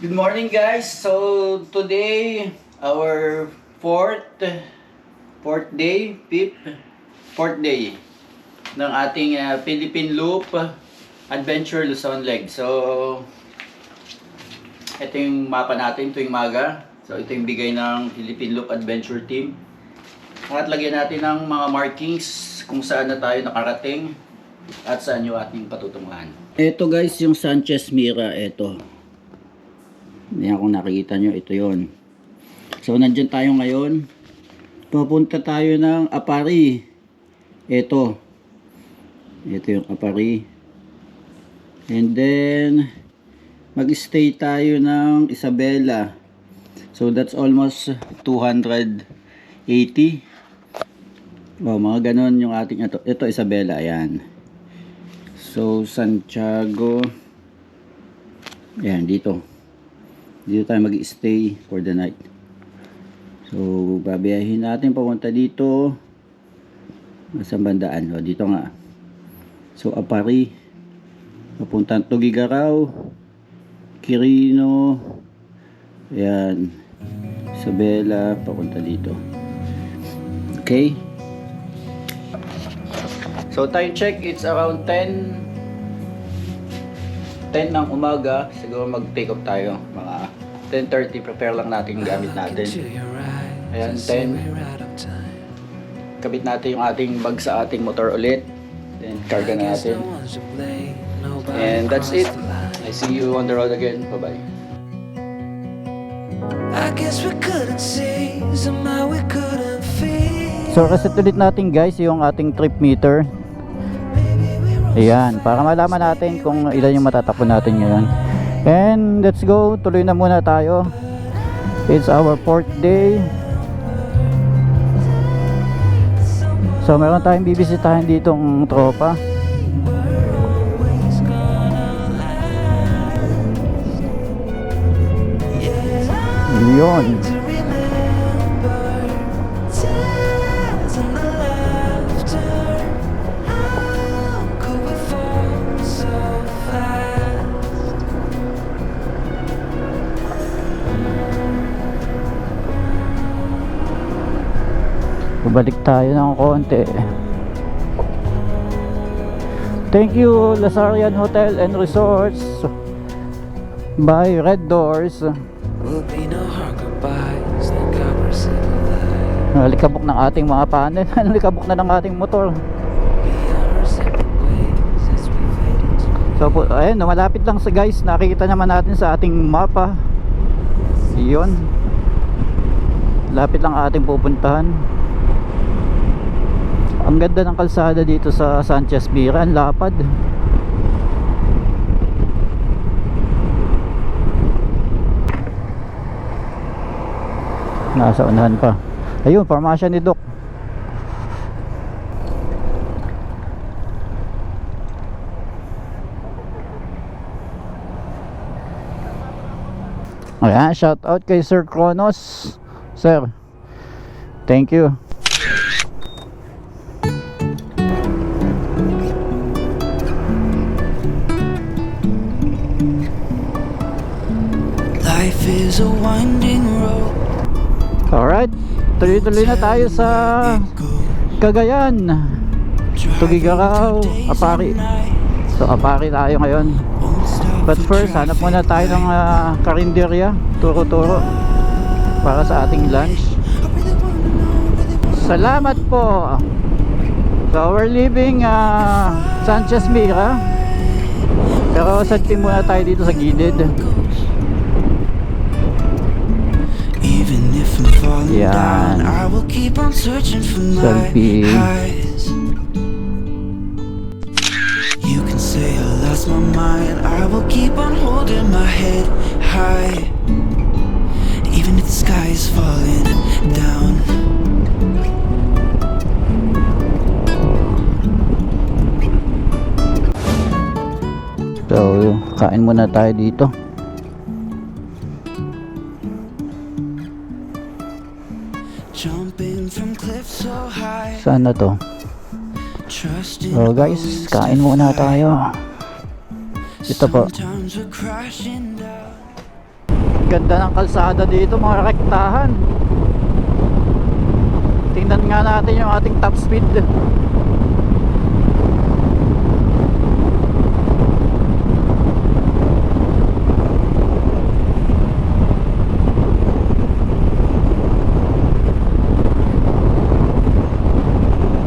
Good morning, guys. So today our fourth day ng ating Philippine Loop Adventure Luzon Leg. So ito yung mapa natin tuwing maga. So ito yung bigay ng Philippine Loop Adventure Team. At lagyan natin ng mga markings kung saan na tayo nakarating at saan yung ating patutunguhan. Ito guys, yung Sanchez Mira, ito. Yan, kung nakikita nyo, ito yon. So nandyan tayo ngayon. Papunta tayo ng Apari. Ito yung Apari. And then mag-stay tayo ng Isabela. So that's almost 280. Mga ganon yung ating ito Isabela, ayan. So Santiago, ayan, dito tayo mag-stay for the night. So babiyahin natin papunta dito sa bandaan. Dito nga. So Apari, papuntang Tugigaraw, Quirino, ayan, Isabela, papunta dito. Okay. So time check, it's around 10 ng umaga. Siguro mag-take off tayo mga 10:30. Prepare lang natin yung gamit natin. Ayan, 10. Kabit natin yung ating bag sa ating motor ulit. Then karga na natin. And that's it. I see you on the road again. Bye-bye. So reset ulit natin guys yung ating trip meter. Ayan, para malaman natin kung ilan yung matatakbo natin ngayon. And let's go, tuloy na muna tayo. It's our 4th day. So meron tayong bibisitahin ditong tropa. Yun. Balik tayo ng konti. Thank you Lazarian Hotel and Resorts by Red Doors. Nalikabok ng ating mga panel. Nalikabok na ng ating motor. So ayun, malapit lang sa guys. Nakikita naman natin sa ating mapa. Iyon, lapit lang ating pupuntahan. Ang ganda ng kalsada dito sa Sanchez Mira, ang lapad. Nasa unahan pa. Ayun, parmasya ni Doc. Ayan, shout out kay Sir Kronos. Sir, thank you. Life is a winding road. Alright, tuloy-tuloy na tayo sa Cagayan, Tugigaraw, Apari. So Apari tayo ngayon. But first, hanap muna tayo ng karinderya, turo-turo para sa ating lunch. Salamat po. So we're leaving Sanchez Mira, pero sagtin muna tayo dito sa gilid. Yan, selfie. You can say I lost my mind. I will keep on holding my head high, even if the sky is falling down. So kain muna tayo dito. Saan na to? So guys, kain muna tayo. Ito po. Ganda ng kalsada dito, mga rektahan. Tingnan nga natin yung ating top speed.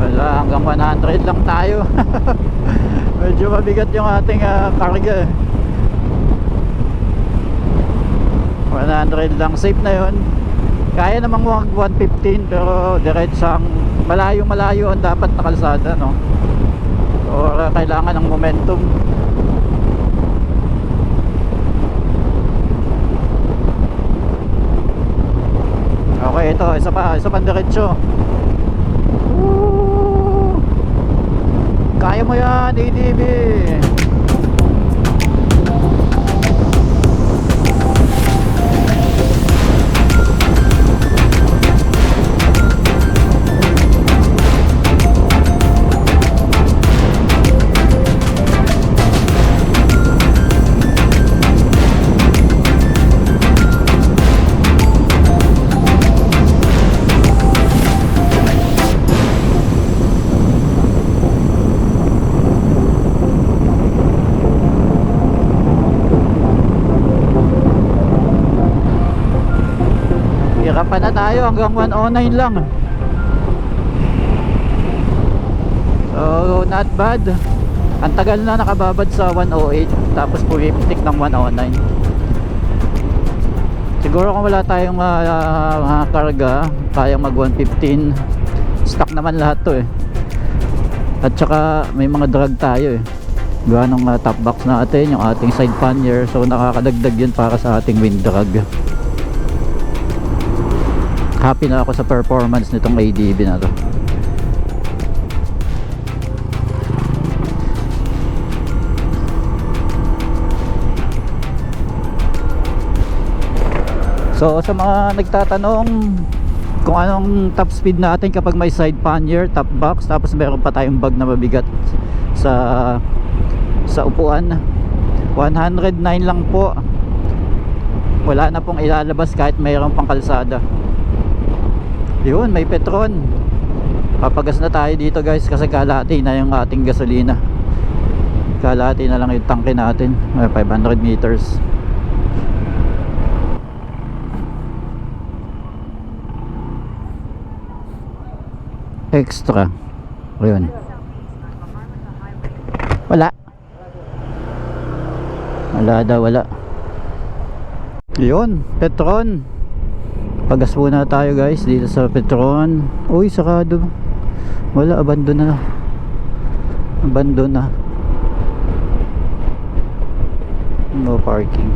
Wala, hanggang 100 lang tayo. Medyo mabigat yung ating karga. 100 lang, safe na yun. Kaya namang 115 pero diretsang malayo ang dapat na kalsada, no? Or kailangan ng momentum. Okay, ito, isa pang diretso. Woo! Kaya mo yan, ADB. Hirapan na tayo hanggang 109 lang. So not bad. Ang tagal na nakababad sa 108, tapos pumipitik ng 109. Siguro kung wala tayong karga, kayang mag 115. Stock naman lahat to eh. At saka may mga drag tayo eh. Gawa ng top box natin, yung ating side pannier. So nakakadagdag yun para sa ating wind drag. Happy na ako sa performance nitong ADB na to. So sa mga nagtatanong kung anong top speed natin kapag may side pannier, top box, tapos meron pa tayong bag na mabigat sa upuan, 109 lang po. Wala na pong ilalabas kahit mayroon pang kalsada. Yun, may Petron. Papagas na tayo dito guys kasi kalahati na yung ating gasolina. Kalahati na lang yung tangke natin. 500 meters. Extra. Ayun. Wala. Wala daw, wala. Yun, Petron. Pagas muna tayo guys dito sa Petron. Uy, sarado. Wala, abandon na. Abandon na. No parking.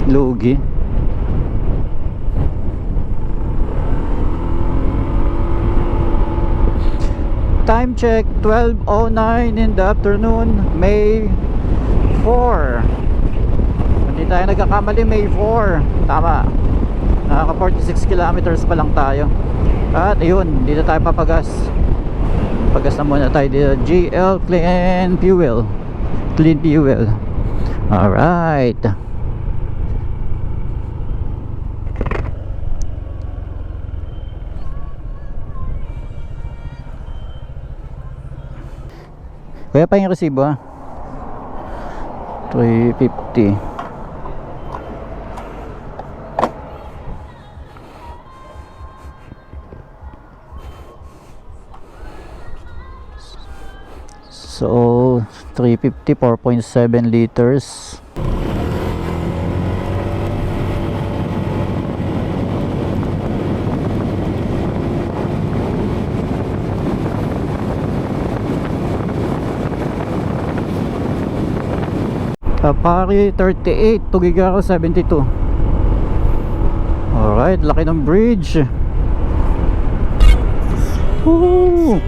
Lugi. Time check 12:09 in the afternoon, May 4. Hindi tayo nagkakamali, May 4. Tama. Nakaka 46 kilometers pa lang tayo. At ayun, dito tayo papagas. Pagas na muna tayo dito. GL Clean Fuel. Clean Fuel. Alright. Kaya pa yung resibo ha. 350. So 350, 4.7 liters. Pari 38, Tugigaraw 72. Alright, laki ng bridge. Woo!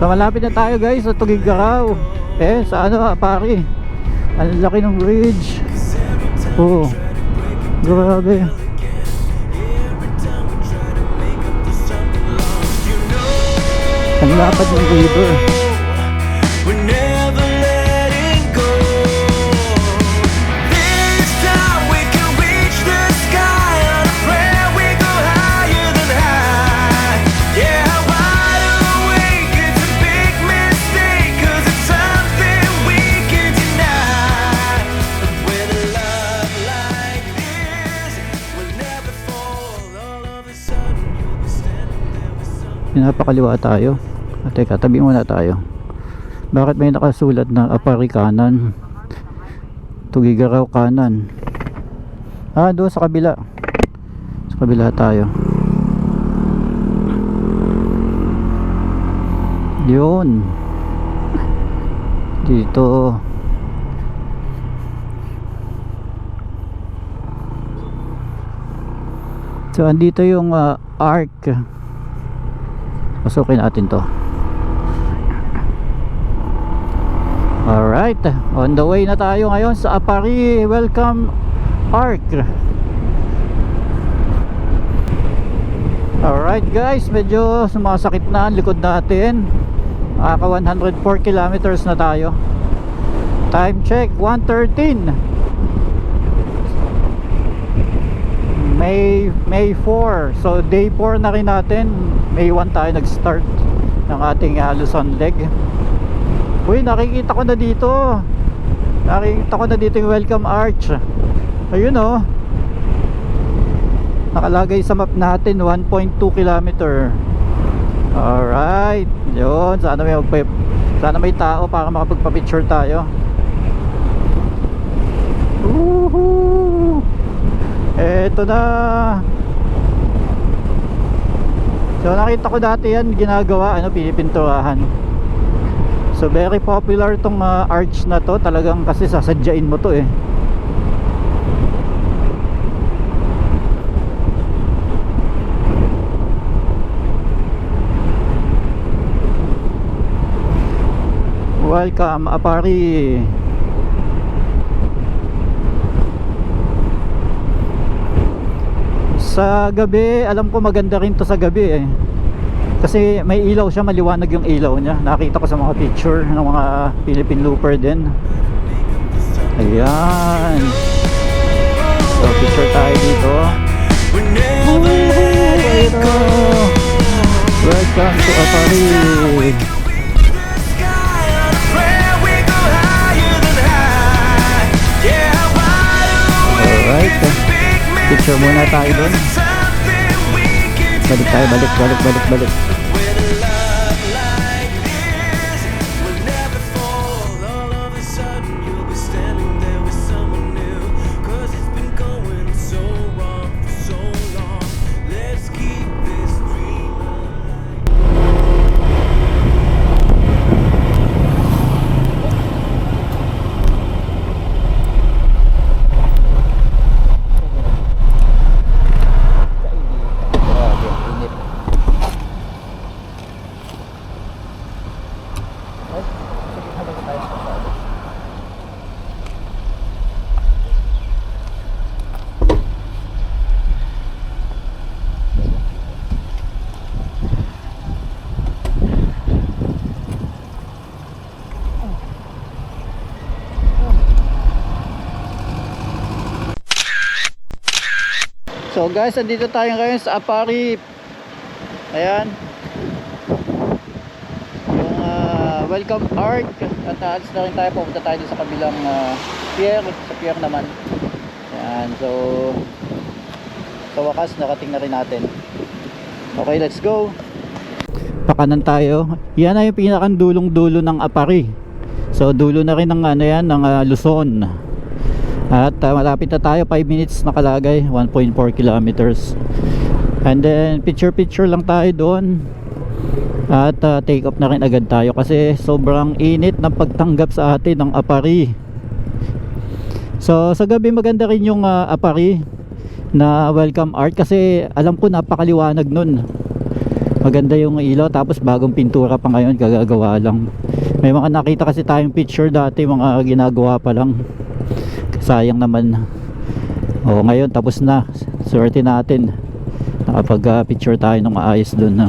So malapit na tayo guys sa Tugigaraw. Sa ano Pari. Ang laki ng bridge. Oh, grabe. Ang lapad ng river. pinapakaliwa tayo. Teka, tabi muna tayo. Bakit may nakasulat na Apari kanan, Tugigaraw kanan? Doon sa kabila. Sa kabila tayo. Yun. Dito. So andito yung arc. Pasukin natin to. Alright, on the way na tayo ngayon sa Apari Welcome Arc. Alright guys, medyo sumasakit na ang likod natin. Aka 104 kilometers na tayo. Time check 1:13. May 4. So day 4 na rin natin. May 1 tayo nag-start ng ating Luzon leg. Uy, nakikita ko na dito. Nakikita ko na dito yung welcome arch. Ayun oh. Nakalagay sa map natin 1.2 kilometer. Alright. Yun, sana may tao para makapagpa-picture tayo. Woohoo! Eto na. So nakita ko dati yan ginagawa, pinipinturahan. So very popular tong arch na to. Talagang kasi sasadyain mo to eh. Welcome Apari. Sa gabi, alam ko maganda rin to sa gabi eh. Kasi may ilaw siya, maliwanag yung ilaw niya. Nakita ko sa mga picture ng mga Philippine Looper din. Ayan. So picture tayo dito. Ito. Welcome to Apari. Alright. Picture muna tayo doon. Balik tayo, balik. So guys, andito tayo ngayon sa Apari. Ayan. Yung welcome arc. At naalis na rin tayo. Pupunta tayo sa kabilang pier. Sa pier naman. Ayan. So sa wakas, nakating na rin natin. Okay, let's go. Pakanan tayo. Yan na yung pinakang dulong-dulo ng Apari. So dulo na rin ng ng Luzon. At malapit na tayo, 5 minutes nakalagay, 1.4 kilometers. And then picture lang tayo doon. At take off na rin agad tayo kasi sobrang init ng pagtanggap sa atin ng Apari. So sa gabi maganda rin yung Apari na welcome art kasi alam ko napakaliwanag nun. Maganda yung ilaw, tapos bagong pintura pa ngayon, gagagawa lang. May mga nakita kasi tayong picture dati, mga ginagawa pa lang. Sayang naman. Ngayon tapos na. Swerte natin. Nakapag picture tayo ng maayos dun na.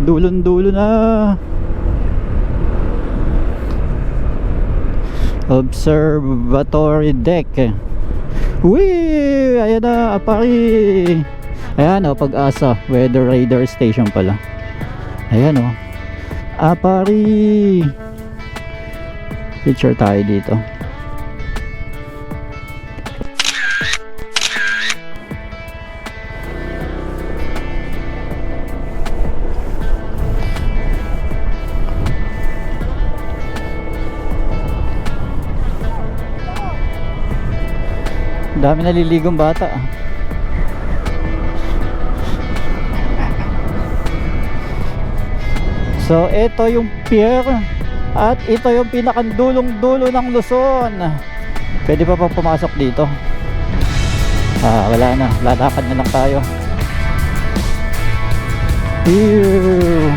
Dulon-dulo na. Observatory deck. Uy! Ayan na, Apari. Ayan Pag-asa Weather Radar Station pala. Ayan Apari. Picture tayo dito. Dami naliligong bata. So ito yung pier at ito yung pinakandulong-dulo ng Luzon. Pwede pa bang pumasok dito? Wala na, lalakad na lang tayo. Ew.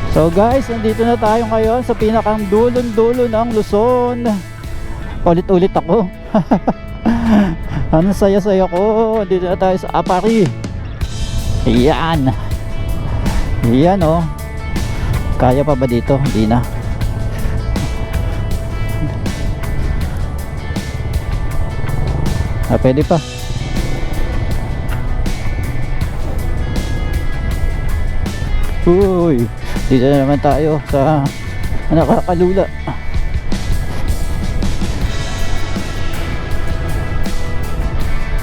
So guys, nandito na tayo ngayon sa pinakang dulon-dulo ng Luzon. Ulit-ulit ako. Ang saya-saya ko. Dito na tayo sa Apari. Yan. Yan oh. Kaya pa ba dito? Hindi na. Pwede pa. Uy, dito na naman tayo sa nakakalula.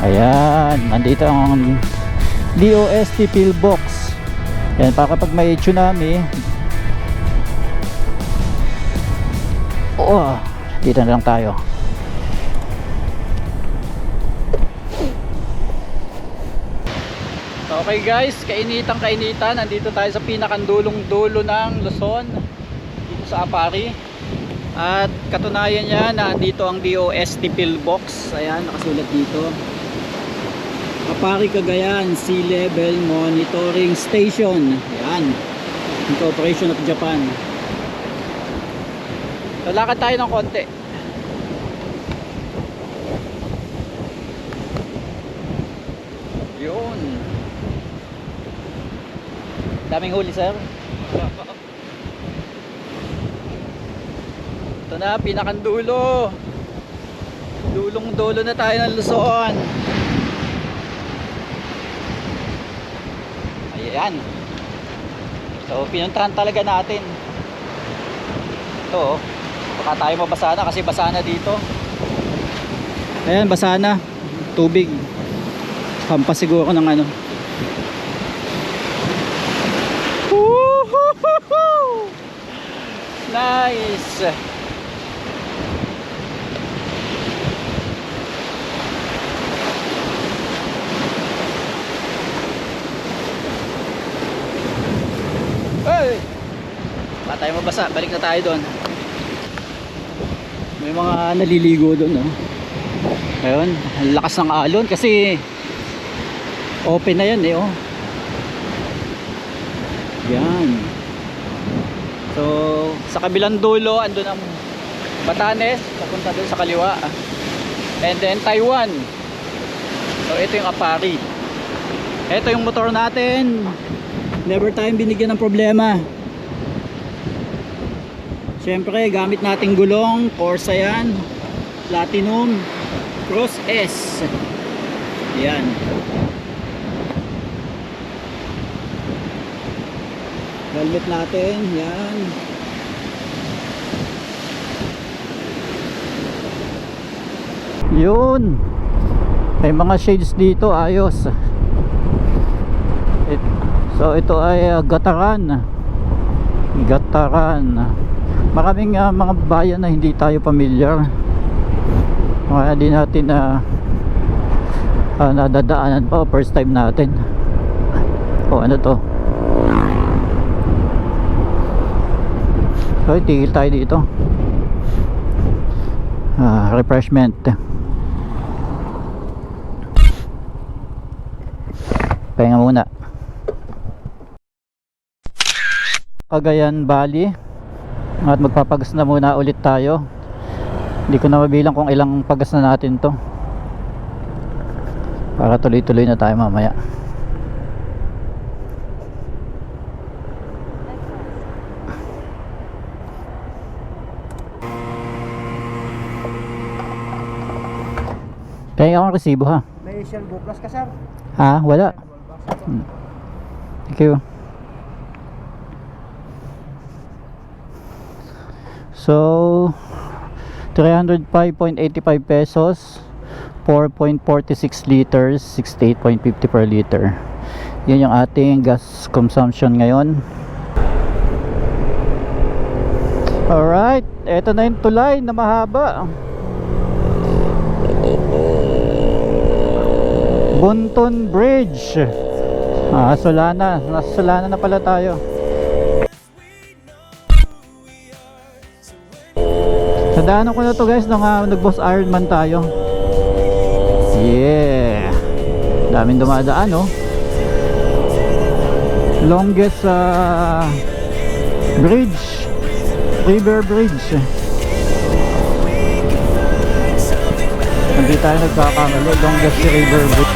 Ayan, nandito ang DOST pillbox. Yan, para kapag may tsunami, dito na lang tayo. Okay guys, kainitan, nandito tayo sa pinakandulong-dulo ng Luzon, dito sa Apari. At katunayan niya na andito ang DOST pillbox. Ayan, nakasulat dito. Apari Cagayan Sea Level Monitoring Station. Ayan, Incorporation of Japan. Lalakad tayo ng konti. Yun. Daming huli, sir. Ito na, pinakandulo. Dulong-dulo na tayo ng Luzon. Ayan. So, pinuntahan talaga natin. Ito, baka tayo mabasa na kasi basa na dito. Ayan, basa na. Tubig. Hampas siguro ng ano. Nice. Hey! Baka tayo mabasa, balik na tayo doon. May mga naliligo doon, no? Ayun, ang lakas ng alon kasi open na yan eh, oh. Yan. So, sa kabilang dulo, andun ang Batanes, papunta doon sa kaliwa. And then Taiwan. So, ito yung Apari. Ito yung motor natin. Never tayong binigyan ng problema. Siyempre, gamit nating gulong, Corsa yan. Platinum, Cross S. Yan. Helmet natin, yan. Yun. May mga shades dito, ayos. So ito ay Gataran. Gataran. Maraming mga bayan na hindi tayo familiar. Kaya di natin nadadaanan pa, first time natin. Oh, ano to? So, tigil tayo dito. Refreshment. Pahinga muna. Cagayan Valley. At magpapagas na muna ulit tayo. Hindi ko na mabilang kung ilang pagas na natin to, para tuloy-tuloy na tayo mamaya. Kaya akong resibo ha. May Shell Go Plus ka, sir? Ha? Wala. Thank you. So 305.85 pesos 4.46 liters, 68.50 per liter. Yun yung ating gas consumption ngayon. Alright, eto na yung tulay na mahaba. Bunton Bridge. Solana. Nasa Solana na pala tayo. Nadaanan ko na to guys nung nag-boss Ironman tayo. Yeah. Daming dumadaan, no? Longest bridge, river bridge. Hindi tayo nagkakamali. Longest river bridge.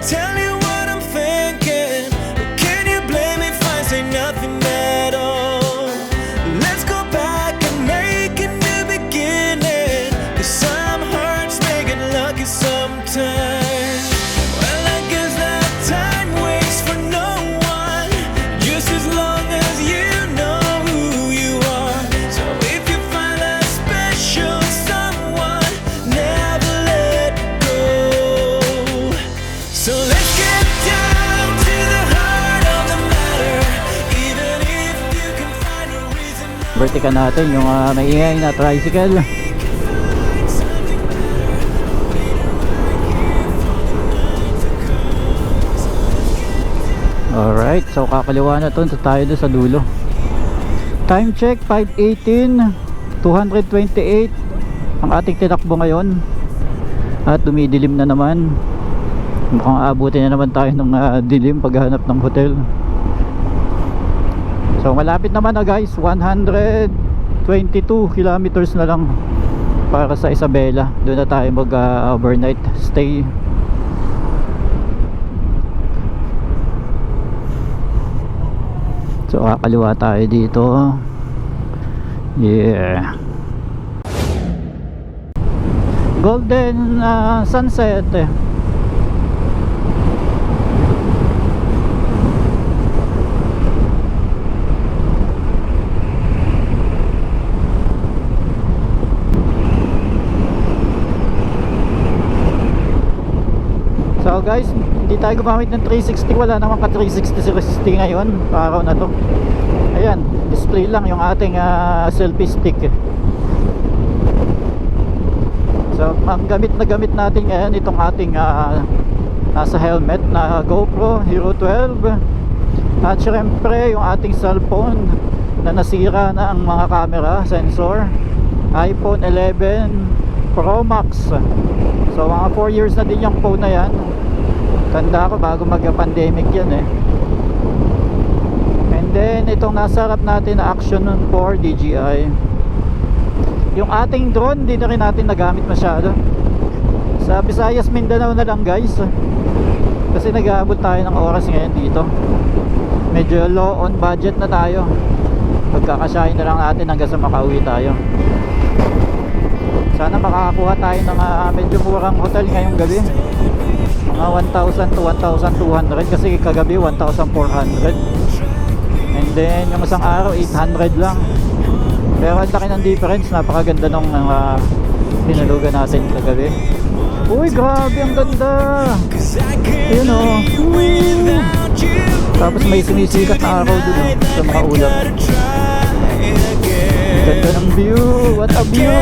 Tell you what I'm thinking. Can you blame me if I say nothing at all? Let's go back and make a new beginning. 'Cause some hearts make it lucky sometimes. Well, I guess that time waits for no one, just as long as you know who you are. So if you find a special someone, never let go. So let's get down to the heart of the matter. Even if you can find a reason. Vertical natin yung maingay na tricycle. Alright, so kakaliwa na to tayo doon sa dulo. Time check 5:18, 228 ang ating tinakbo ngayon. At dumidilim na naman. Mukhang abutin na naman tayo ng dilim paghanap ng hotel. So malapit naman na guys, 122 kilometers na lang para sa Isabela. Doon na tayo mag overnight stay. So kakaliwa tayo dito. Yeah. Golden sunset. So guys, hindi tayo gumamit ng 360. Wala naman ka 360 ngayon, araw na to. Ayan, display lang yung ating selfie stick. So ang gamit natin ngayon itong ating nasa helmet na GoPro Hero 12. At syempre yung ating cellphone na nasira na ang mga camera sensor, iPhone 11 Pro Max. So mga 4 years na din yung phone na yan. Tanda ko bago mag-pandemic yan eh. And then itong nasa harap natin na Action 4 DJI. Yung ating drone hindi na rin natin nagamit masyado. Sa Visayas, Mindanao na lang guys. Kasi nag-aabot tayo ng oras ngayon dito. Medyo low on budget na tayo. Pagkakasyahin na lang natin hanggang sa makauwi tayo. Sana makakakuha tayo ng medyo murang hotel ngayong gabi. Mga 1,000 to 1,200 kasi kagabi 1,400. And then yung isang araw 800 lang. Pero ang laki ng difference. Napakaganda nung pinalugan natin kagabi. Uy, grabe, ang ganda. Ayun o. Tapos may sumisikat na araw dun sa mga ulap. Ganda ng view. What a view.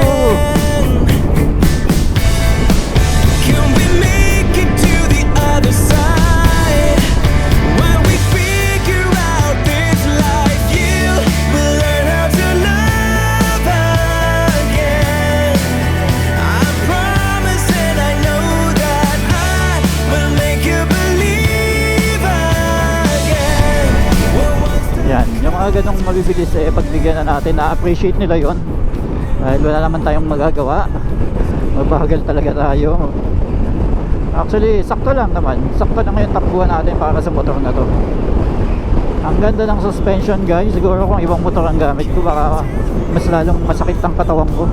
Can we make it to the other side? When we figure out this life, you will learn how to love again. I promise and I know that I will make you believe again. Yan, yung mga ganong mabibilis pagbigyan na natin, na-appreciate nila yon. Dahil wala naman tayong magagawa. Mabagal talaga tayo. Actually, sakto lang naman. Sakto lang yung takbuhan natin para sa motor na to. Ang ganda ng suspension guys. Siguro kung ibang motor ang gamit ko, baka mas lalong masakit ang katawan ko.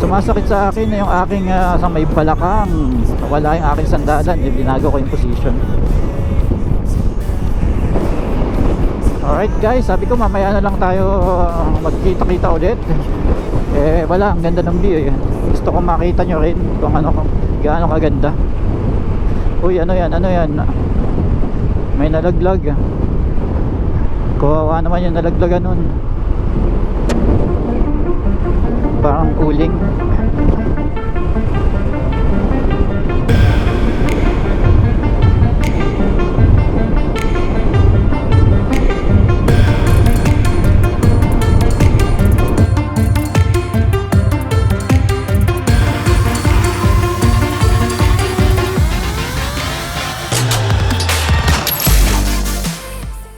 Sumasakit sa akin yung aking sa may balakang. Wala yung aking sandalan, binago ko yung position. Alright guys, sabi ko mamaya na lang tayo magkita-kita ulit. Eh wala, ang ganda ng view eh. Gusto ko makita nyo rin kung gaano kaganda. Uy, ano yan? May nalaglag. Kawawa naman yung nalaglagan nun. Parang uling.